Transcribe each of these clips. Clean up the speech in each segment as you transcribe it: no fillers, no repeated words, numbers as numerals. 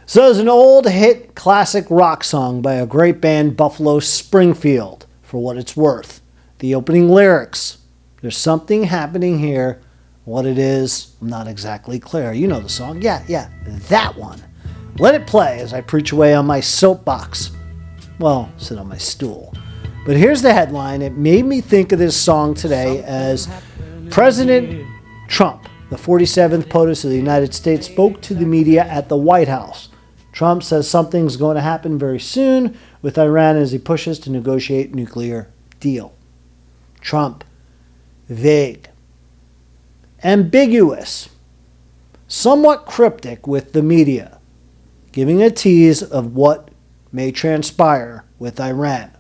So there's an old hit classic rock song by a great band, Buffalo Springfield, for what it's worth. The opening lyrics, there's something happening here. What it is, I'm not exactly clear. You know the song. Yeah, that one. Let it play as I preach away on my soapbox. Well, sit on my stool. But here's the headline. It made me think of this song today as President Trump, the 47th POTUS of the United States, spoke to the media at the White House. Trump says something's going to happen very soon with Iran as he pushes to negotiate nuclear deal. Trump, vague, ambiguous, somewhat cryptic with the media, giving a tease of what may transpire with Iran.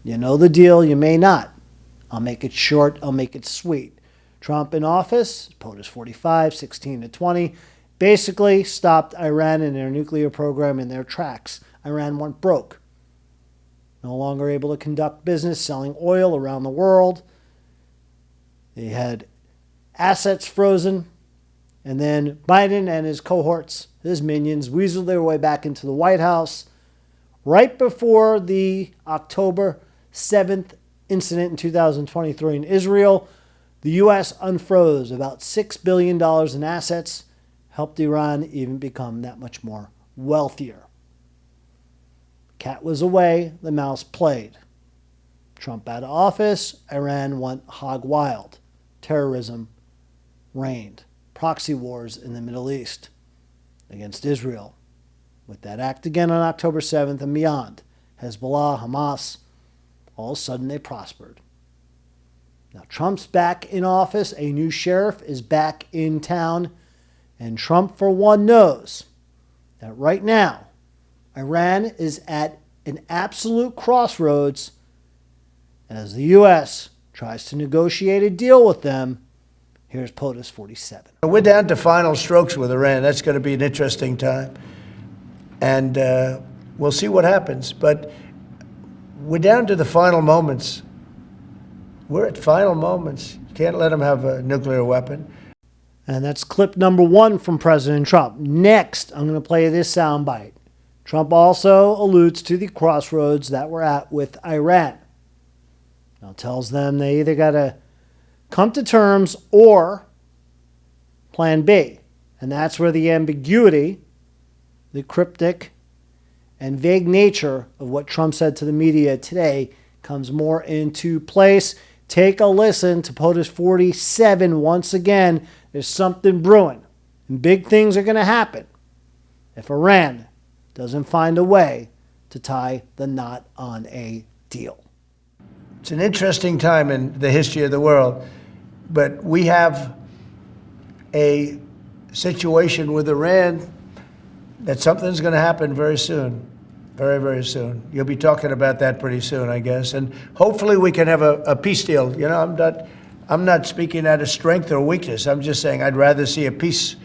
You know the deal, you may not. I'll make it short, I'll make it sweet. Trump in office, POTUS 45, 16-20, basically stopped Iran and their nuclear program in their tracks. Iran went broke. No longer able to conduct business selling oil around the world. They had assets frozen. And then Biden and his cohorts, his minions, weaseled their way back into the White House right before the October 7th incident in 2023 in Israel. The U.S. unfroze about $6 billion in assets, helped Iran even become that much more wealthier. Cat was away, the mouse played. Trump out of office, Iran went hog wild. Terrorism reigned. Proxy wars in the Middle East against Israel. With that act again on October 7th and beyond, Hezbollah, Hamas, all of a sudden they prospered. Now Trump's back in office, a new sheriff is back in town, and Trump, for one, knows that right now, Iran is at an absolute crossroads as the U.S. tries to negotiate a deal with them. Here's POTUS 47. We're down to final strokes with Iran. That's going to be an interesting time. And we'll see what happens. But we're down to the final moments. We're at final moments. You can't let them have a nuclear weapon. And that's clip number 1 from President Trump. Next, I'm going to play this soundbite. Trump also alludes to the crossroads that we're at with Iran. Now tells them they either got to come to terms or plan B. And that's where the ambiguity, the cryptic and vague nature of what Trump said to the media today comes more into place. Take a listen to POTUS 47 once again. There's something brewing, and big things are going to happen if Iran doesn't find a way to tie the knot on a deal. It's an interesting time in the history of the world, but we have a situation with Iran that something's going to happen very soon, very, very soon. You'll be talking about that pretty soon, I guess, and hopefully we can have a peace deal. You know, I'm not speaking out of strength or weakness. I'm just saying I'd rather see a peace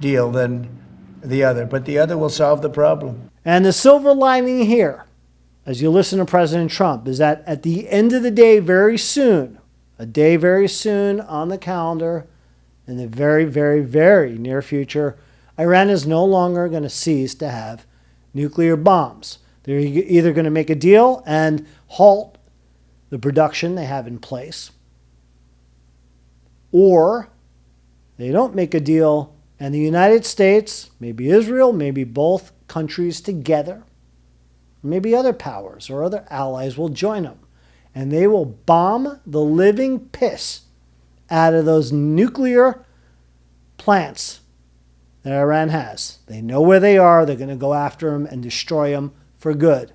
deal than the other, but the other will solve the problem. And the silver lining here, as you listen to President Trump, is that at the end of the day, very soon, a day very soon on the calendar, in the very, very, very near future, Iran is no longer going to cease to have nuclear bombs. They're either going to make a deal and halt the production they have in place, or they don't make a deal and the United States, maybe Israel, maybe both countries together, maybe other powers or other allies will join them, and they will bomb the living piss out of those nuclear plants that Iran has. They know where they are. They're going to go after them and destroy them for good.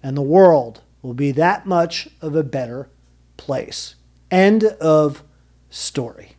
And the world will be that much of a better place. End of story.